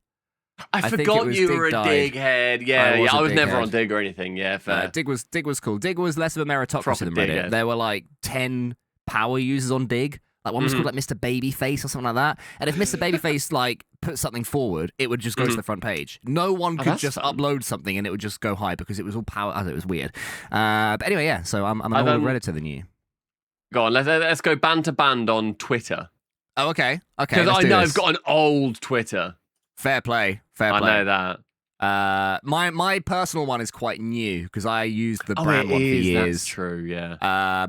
I forgot you were a dig head. Yeah, I was never head. on dig or anything. Yeah, fair. Dig was cool. Dig was less of a meritocracy than Reddit. Dig-head. There were like 10 power users on Dig. Like one was called like Mr. Babyface or something like that. And if Mr. Babyface like put something forward, it would just go to the front page. No one could just upload something and it would just go high because it was all power. It was weird. But anyway, yeah. So I'm an older Redditor than you. Go on, let's go band to band on Twitter. Oh, okay. Because I know I've got an old Twitter. Fair play. I know that. My personal one is quite new because I used the brand one for years. That's true, yeah.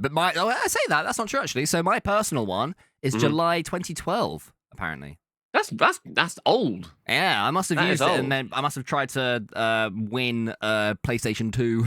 But I say that's not true actually. So my personal one is July 2012, apparently. That's old. Yeah, I must have used it, and then I must have tried to win PlayStation 2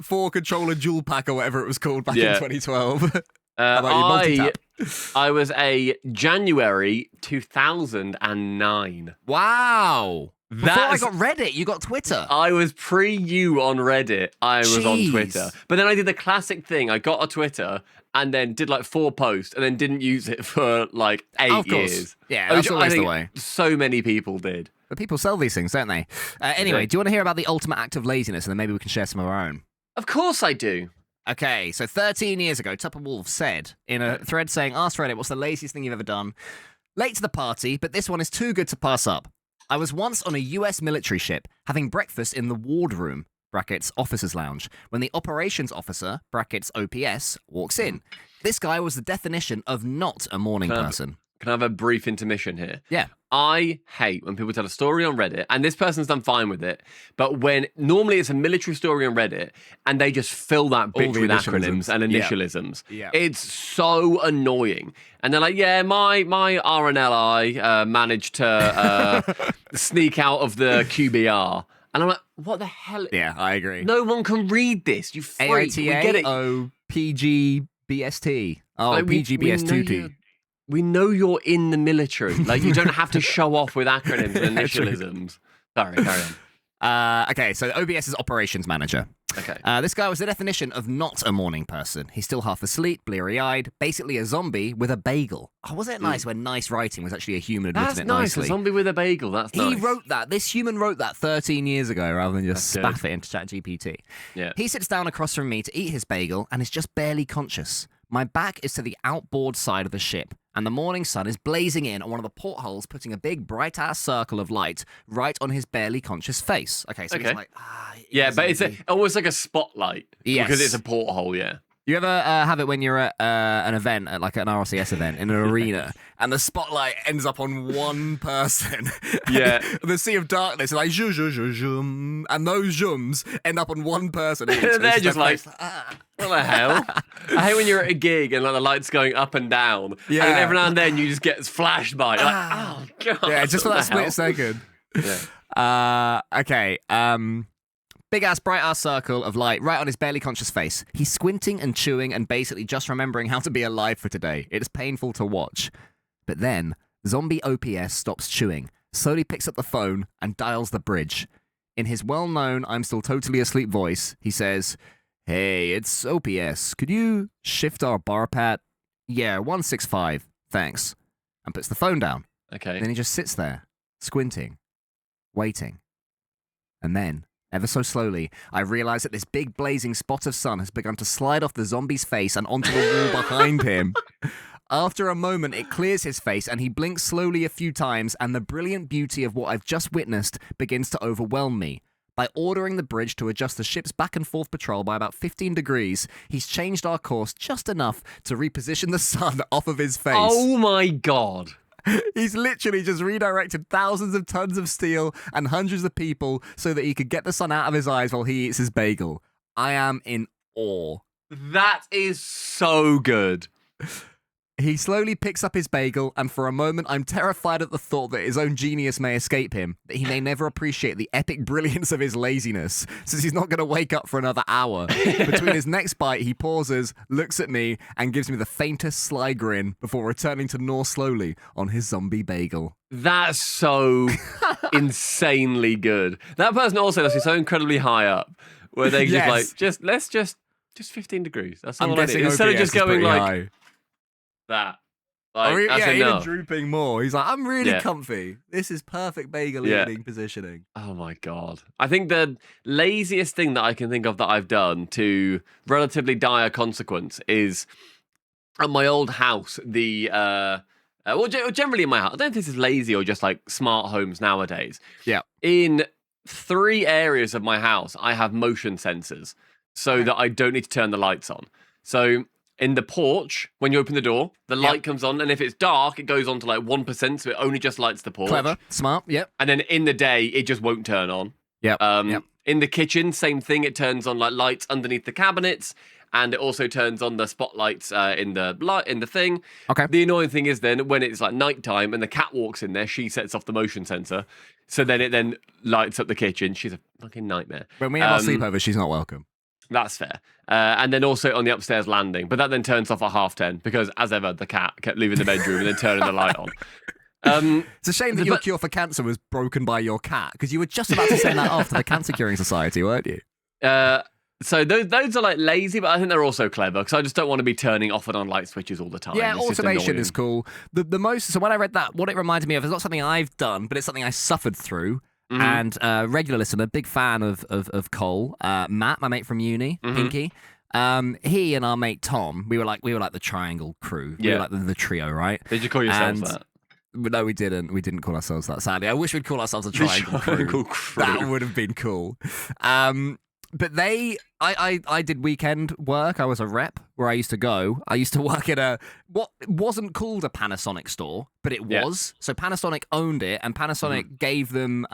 four controller dual pack or whatever it was called back in 2012. I was a January 2009. Wow. Before I got Reddit, you got Twitter. I was pre-you on Reddit. I was on Twitter. But then I did the classic thing. I got a Twitter and then did like 4 posts and then didn't use it for like 8 years. Yeah, that's always the way. So many people did. But people sell these things, don't they? Anyway, do you want to hear about the ultimate act of laziness and then maybe we can share some of our own? Of course I do. Okay, so 13 years ago, Tupper Wolf said in a thread saying, ask Reddit, what's the laziest thing you've ever done? Late to the party, but this one is too good to pass up. I was once on a US military ship having breakfast in the wardroom, brackets officer's lounge, when the operations officer, brackets OPS, walks in. This guy was the definition of not a morning person. Can I have a brief intermission here? Yeah. I hate when people tell a story on Reddit, and this person's done fine with it, but when normally it's a military story on Reddit, and they just fill that bitch with acronyms and initialisms. Yeah. It's so annoying. And they're like, yeah, my RNLI managed to sneak out of the QBR. And I'm like, what the hell? Yeah, I agree. No one can read this, you freak. We get it. PGBST. Oh, like, PGBS2T. We know you're in the military. Like, you don't have to show off with acronyms and initialisms. Sorry, carry on. Okay, so OBS is operations manager. Okay. This guy was the definition of not a morning person. He's still half asleep, bleary-eyed, basically a zombie with a bagel. Oh, wasn't it nice when nice writing was actually a human admitting it nicely? That's nice, a zombie with a bagel. That's nice. He wrote that. This human wrote that 13 years ago rather than just spaff it into ChatGPT. Yeah. He sits down across from me to eat his bagel and is just barely conscious. My back is to the outboard side of the ship, and the morning sun is blazing in on one of the portholes, putting a big bright-ass circle of light right on his barely conscious face. Okay, so he's like, yeah, but it's almost like a spotlight. Yes. Because it's a porthole, yeah. You ever have it when you're at an event, at like an RCS event in an arena, and the spotlight ends up on one person? Yeah. The sea of darkness, like zoom, zoom, zoom, zoom, and those zooms end up on one person. They're just like, what the hell? I hate when you're at a gig and like the light's going up and down, and every now and then you just get flashed by. You're like, oh god. Yeah, just for that split second. Yeah. Okay. Big ass, bright ass circle of light right on his barely conscious face. He's squinting and chewing and basically just remembering how to be alive for today. It's painful to watch. But then, zombie OPS stops chewing, slowly picks up the phone and dials the bridge. In his well-known I'm still totally asleep voice, he says, "Hey, it's OPS. Could you shift our bar pat? Yeah, 165. Thanks." And puts the phone down. Okay. Then he just sits there, squinting, waiting. And then, ever so slowly, I realize that this big blazing spot of sun has begun to slide off the zombie's face and onto the wall behind him. After a moment, it clears his face and he blinks slowly a few times, and the brilliant beauty of what I've just witnessed begins to overwhelm me. By ordering the bridge to adjust the ship's back and forth patrol by about 15 degrees, he's changed our course just enough to reposition the sun off of his face. Oh my god. He's literally just redirected thousands of tons of steel and hundreds of people so that he could get the sun out of his eyes while he eats his bagel. I am in awe. That is so good. He slowly picks up his bagel, and for a moment I'm terrified at the thought that his own genius may escape him, that he may never appreciate the epic brilliance of his laziness, since he's not going to wake up for another hour. Between his next bite, he pauses, looks at me, and gives me the faintest sly grin before returning to gnaw slowly on his zombie bagel. That's so insanely good. That person also is so incredibly high up, where they let's just 15 degrees. That's all I need. Instead of just going like high. That. Like, even drooping more. He's like, I'm really comfy. This is perfect bagel eating positioning. Oh my god. I think the laziest thing that I can think of that I've done to relatively dire consequence is at my old house, generally in my house. I don't know if this is lazy or just like smart homes nowadays. Yeah. In 3 areas of my house, I have motion sensors. so that I don't need to turn the lights on. So in the porch, when you open the door, the light comes on, and if it's dark, it goes on to like 1%, so it only just lights the porch. Clever, smart, yep. And then in the day, it just won't turn on. Yep. In the kitchen, same thing. It turns on like lights underneath the cabinets, and it also turns on the spotlights in the thing. Okay. The annoying thing is then when it's like nighttime and the cat walks in there, she sets off the motion sensor, so then it then lights up the kitchen. She's a fucking nightmare. When we have our sleepover, she's not welcome. That's fair. And then also on the upstairs landing, but that then turns off at 10:30 because, as ever, the cat kept leaving the bedroom and then turning the light on. It's a shame that your cure for cancer was broken by your cat, because you were just about to send that off to the Cancer Curing Society, weren't you? So those are like lazy, but I think they're also clever because I just don't want to be turning off and on light switches all the time. Yeah, it's automation is cool. The most. So when I read that, what it reminded me of is not something I've done, but it's something I suffered through. And regular listener, big fan of Cole, Matt, my mate from uni, Pinky. He and our mate Tom, we were like the triangle crew. We were like the trio, right? Did you call yourselves that? No, we didn't. We didn't call ourselves that. Sadly, I wish we'd call ourselves a triangle crew. That would have been cool. But I did weekend work. I was a rep where I used to go. I used to work at what wasn't called a Panasonic store, but it was. So Panasonic owned it, and Panasonic gave them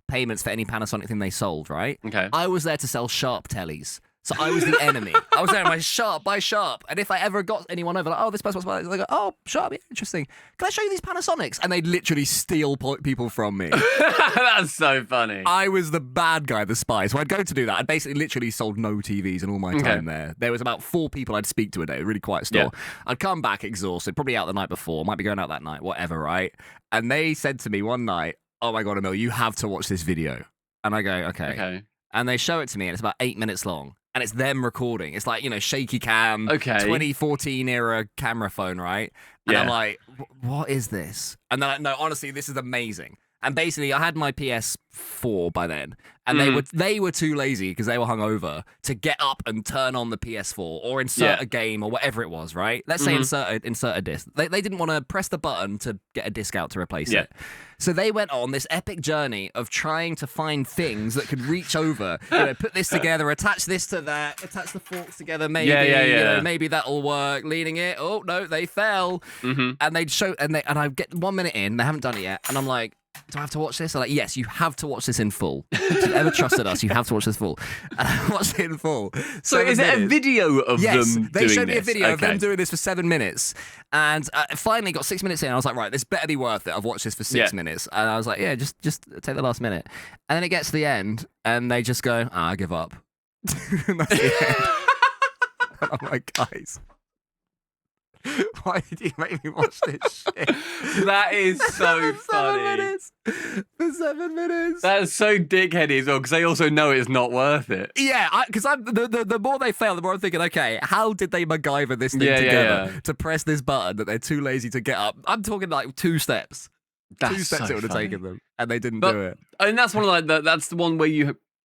payments for any Panasonic thing they sold, right? Okay. I was there to sell Sharp tellies. So I was the enemy. I was there, my Sharp, buy Sharp. And if I ever got anyone over, like, oh, this person wants to buy it, they go, oh, Sharp, yeah, interesting. Can I show you these Panasonics? And they'd literally steal people from me. That's so funny. I was the bad guy, the spy. So I'd go to do that. I'd basically literally sold no TVs in all my time there. There was about 4 people I'd speak to a day, a really quiet store. Yeah. I'd come back exhausted, probably out the night before, might be going out that night, whatever, right? And they said to me one night, oh my God, Emil, you have to watch this video. And I go, okay. And they show it to me, and it's about 8 minutes long. And it's them recording. It's like, shaky cam, 2014 era camera phone, right? And I'm like, what is this? And they're like, no, honestly, this is amazing. And basically, I had my PS4 by then, and they were too lazy because they were hungover to get up and turn on the PS4 or insert a game or whatever it was, right? Let's say insert a disc. They didn't want to press the button to get a disc out to replace it. So they went on this epic journey of trying to find things that could reach over, put this together, attach this to that, attach the forks together, maybe, maybe that'll work. Leaning it, oh no, they fell, and they'd show, and I get 1 minute in, they haven't done it yet, and I'm like, do I have to watch this? They're like, yes, you have to watch this in full. If you've ever trusted us, you have to watch this full. And I watched it in full. So is it a video of them doing this? They showed me a video of them doing this for 7 minutes. And finally got 6 minutes in. I was like, right, this better be worth it. I've watched this for 6 minutes. And I was like, yeah, just take the last minute. And then it gets to the end, and they just go, I give up. And that's the end. And I'm like, guys, why did you make me watch this shit? That is so funny. For 7 minutes. That's so dickheady as well, because they also know it's not worth it. Yeah, because the more they fail, the more I'm thinking, okay, how did they MacGyver this thing together to press this button that they're too lazy to get up? I'm talking like 2 steps. That's 2 steps so it would have funny. taken them, and they didn't do it. And that's one of that's the one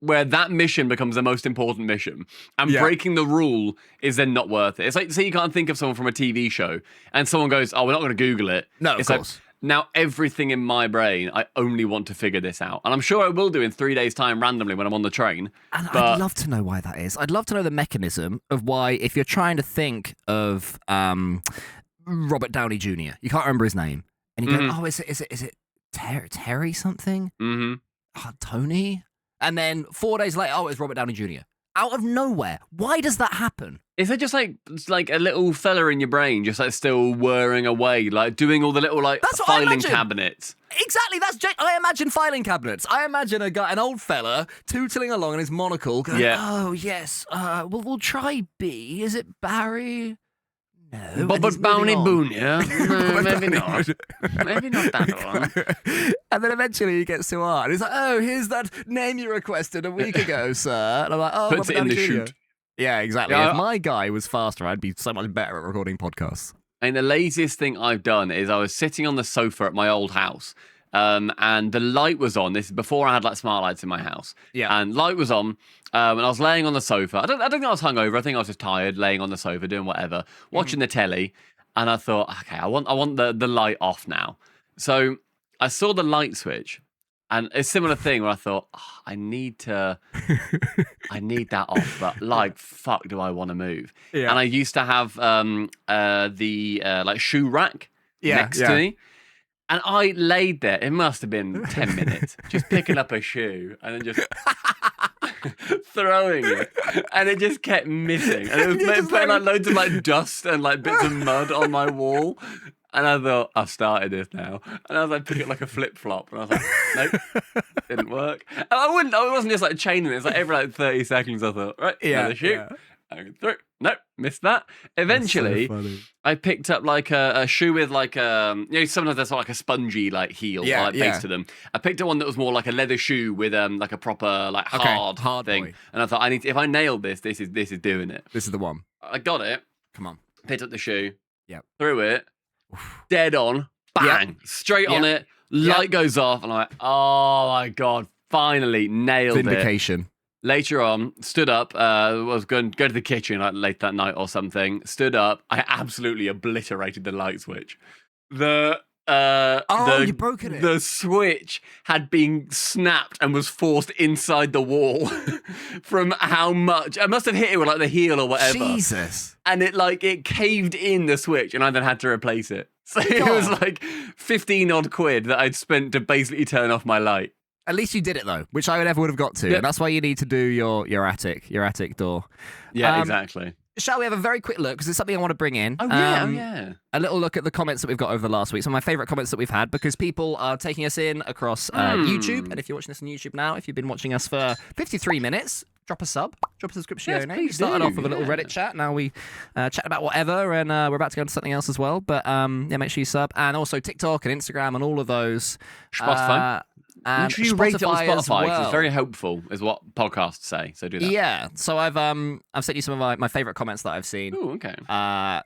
where that mission becomes the most important mission, and breaking the rule is then not worth it. It's like, say you can't think of someone from a TV show, and someone goes, oh, we're not going to Google it. No, of course. Like, now everything in my brain, I only want to figure this out. And I'm sure I will do in 3 days' time randomly when I'm on the train. And I'd love to know why that is. I'd love to know the mechanism of why, if you're trying to think of Robert Downey Jr., you can't remember his name, and you go, oh, is it Terry something? Oh, Tony? And then 4 days later, oh, it's Robert Downey Jr. Out of nowhere. Why does that happen? Is it just like a little fella in your brain just like still whirring away, like doing all the little like filing cabinets? Exactly, I imagine filing cabinets. I imagine an old fella tootling along in his monocle going, oh, yes, we'll try B. Is it Barry? No. But Bounty Boonia? No, maybe not. Maybe not that one. And then eventually he gets to art. And he's like, oh, here's that name you requested a week ago, sir. And I'm like, oh, puts it in the chute. Yeah, exactly. If my guy was faster, I'd be so much better at recording podcasts. And the laziest thing I've done is I was sitting on the sofa at my old house, and the light was on. This is before I had like smart lights in my house. Yeah. And light was on, and I was laying on the sofa. I don't think I was hungover. I think I was just tired, laying on the sofa, doing whatever, watching the telly. And I thought, okay, I want the light off now. So I saw the light switch, And a similar thing where I thought, I need that off, but like, fuck, do I want to move? Yeah. And I used to have the like shoe rack next to me. And I laid there, it must have been 10 minutes, just picking up a shoe and then just throwing it. And it just kept missing. And it was putting like loads of like dust and like bits of mud on my wall. And I thought, I've started this now. And I was like, pick it like a flip-flop. And I was like, nope, didn't work. And I wasn't just like chaining it. It's like every like 30 seconds I thought, right, another shoe. Yeah. I go through. Nope, missed that. Eventually, I picked up like a shoe with like sometimes there's like a spongy like heel or like base to them. I picked up one that was more like a leather shoe with like a proper like hard thing. Boy. And I thought, if I nailed this is doing it. This is the one. I got it. Come on. Picked up the shoe. Yep. Threw it. Dead on. Bang. Straight on it. Light goes off. And I'm like, oh my God, finally nailed Vindication. Later on, stood up, was going to go to the kitchen like late that night or something. Stood up, I absolutely obliterated the light switch. You broken it. The switch had been snapped and was forced inside the wall from how much. I must have hit it with like the heel or whatever. Jesus. And it caved in the switch, and I then had to replace it. So it was like 15 odd quid that I'd spent to basically turn off my light. At least you did it though, which I never would have got to. Yep. And that's why you need to do your attic door. Yeah, exactly. Shall we have a very quick look? Because it's something I want to bring in. Oh, yeah. A little look at the comments that we've got over the last week. Some of my favourite comments that we've had, because people are taking us in across YouTube. And if you're watching this on YouTube now, if you've been watching us for 53 minutes, drop a sub, drop a subscription. Yes, we started off with a little Reddit chat. Now we chat about whatever, and we're about to go into something else as well. But make sure you sub. And also TikTok and Instagram and all of those. Spotify. And make sure you rate it on Spotify, because it's very helpful, is what podcasts say. So do that. Yeah. So I've sent you some of my favorite comments that I've seen. Oh, okay.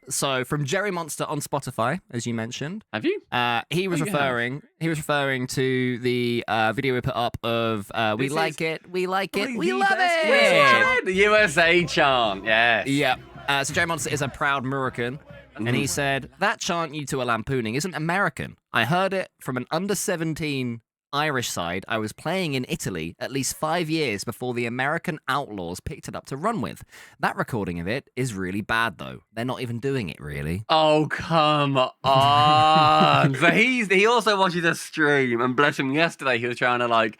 So from Jerry Monster on Spotify, as you mentioned. Have you? He was referring to the video we put up of we like it, we love it. The USA chant. Yes. Yeah. So Jerry Monster is a proud American. And he said, that chant you two are lampooning isn't American. I heard it from an under 17 Irish side I was playing in Italy at least 5 years before the American Outlaws picked it up to run with. That recording of it is really bad, though. They're not even doing it, really. Oh, come on. So he also watches a stream, and bless him, yesterday he was trying to, like,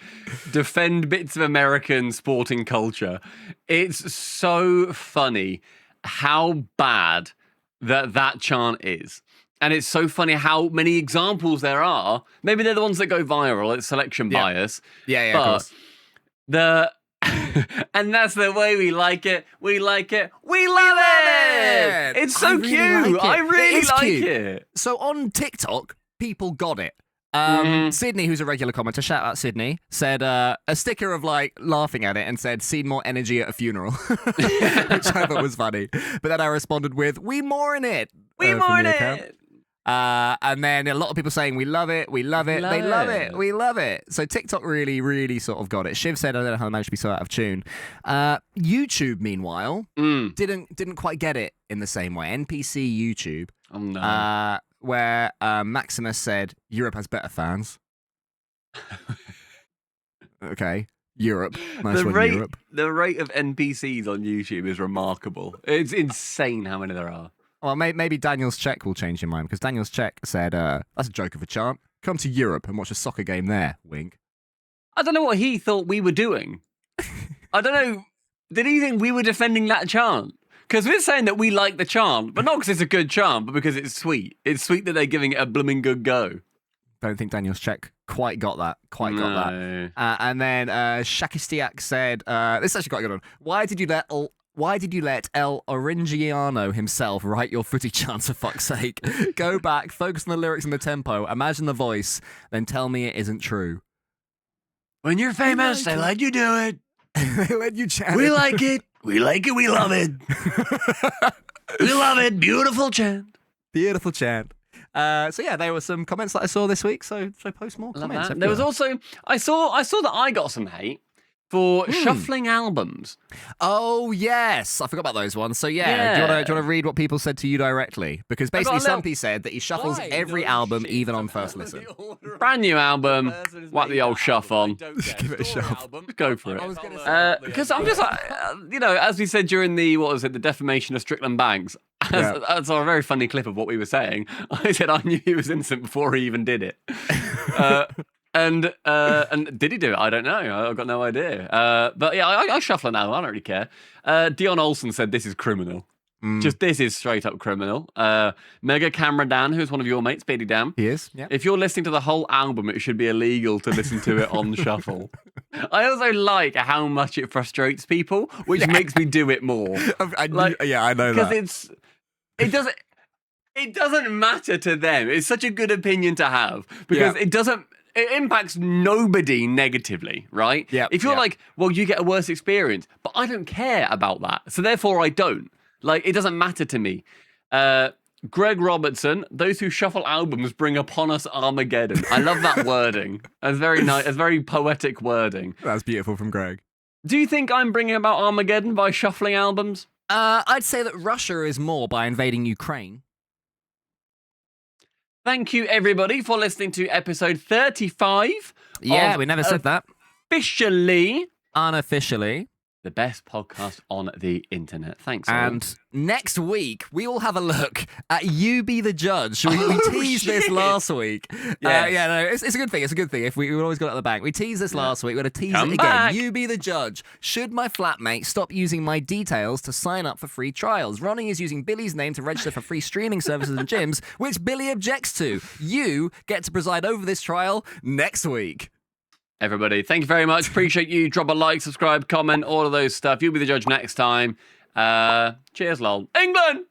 defend bits of American sporting culture. It's so funny how bad that chant is. And it's so funny how many examples there are. Maybe they're the ones that go viral. It's selection bias. Yeah, but of course. And that's the way we like it. We like it. We love it. It's so cute. I really like it. So on TikTok, people got it. Sydney, who's a regular commenter, shout out Sydney, said a sticker of like laughing at it and said, "Seen more energy at a funeral," which I thought was funny. But then I responded with, "We more in it. We more in it." And then a lot of people saying, we love it, we love it, they love it, we love it. So TikTok really, really sort of got it. Shiv said, I don't know how they managed to be so out of tune. YouTube, meanwhile, didn't quite get it in the same way. NPC YouTube, where Maximus said, Europe has better fans. Okay. Europe. Nice one, Europe. The rate of NPCs on YouTube is remarkable. It's insane how many there are. Well, maybe Daniel's Check will change your mind, because Daniel's Check said, that's a joke of a chant. Come to Europe and watch a soccer game there, wink. I don't know what he thought we were doing. I don't know. Did he think we were defending that chant? Because we're saying that we like the chant, but not because it's a good chant, but because it's sweet. It's sweet that they're giving it a blooming good go. Don't think Daniel's Check quite got that. And then Shakistiak said, this is actually quite a good one. Why did you let El Oringiano himself write your footy chants, for fuck's sake? Go back, focus on the lyrics and the tempo, imagine the voice, then tell me it isn't true. When you're famous, they let you do it. They let you chant. We like it. We like it. We love it. We love it. Beautiful chant. Beautiful chant. So yeah, there were some comments that I saw this week. So post more comments. There was also I saw that I got some hate for shuffling albums. Oh, yes. I forgot about those ones. So, do you want to read what people said to you directly? Because basically, Stumpy said that he shuffles every album, even on first listen. Brand new album, whack the old shuff on. Give it a shove. Go for it. Because I'm just like, as we said during the defamation of Strickland Banks, that's a very funny clip of what we were saying. I said I knew he was innocent before he even did it. And did he do it? I don't know. I've got no idea. But yeah, I shuffle it now. I don't really care. Dion Olsen said this is criminal. Just this is straight up criminal. Mega Camera Dan, who's one of your mates, Beardy Dan. He is. Yeah. If you're listening to the whole album, it should be illegal to listen to it on shuffle. I also like how much it frustrates people, which makes me do it more. I know that. Because it doesn't matter to them. It's such a good opinion to have because it impacts nobody negatively, right? Yeah. If you're like, well, you get a worse experience, but I don't care about that, so therefore I don't. Like, it doesn't matter to me. Greg Robertson, those who shuffle albums bring upon us Armageddon. I love that wording. That's very nice. It's very poetic wording. That's beautiful from Greg. Do you think I'm bringing about Armageddon by shuffling albums? I'd say that Russia is more by invading Ukraine. Thank you, everybody, for listening to episode 35. Yeah, we never said that. Officially. Unofficially. The best podcast on the internet. Thanks, and next week, we will have a look at You Be the Judge. We teased this last week. Yes. It's a good thing. It's a good thing. If we always got it at the bank. We teased this last week. We're going to tease it again. Back. You Be the Judge. Should my flatmate stop using my details to sign up for free trials? Ronnie is using Billy's name to register for free streaming services and gyms, which Billy objects to. You get to preside over this trial next week. Everybody, thank you very much. Appreciate you. Drop a like, subscribe, comment, all of those stuff. You'll be the judge next time. Cheers, lol. England!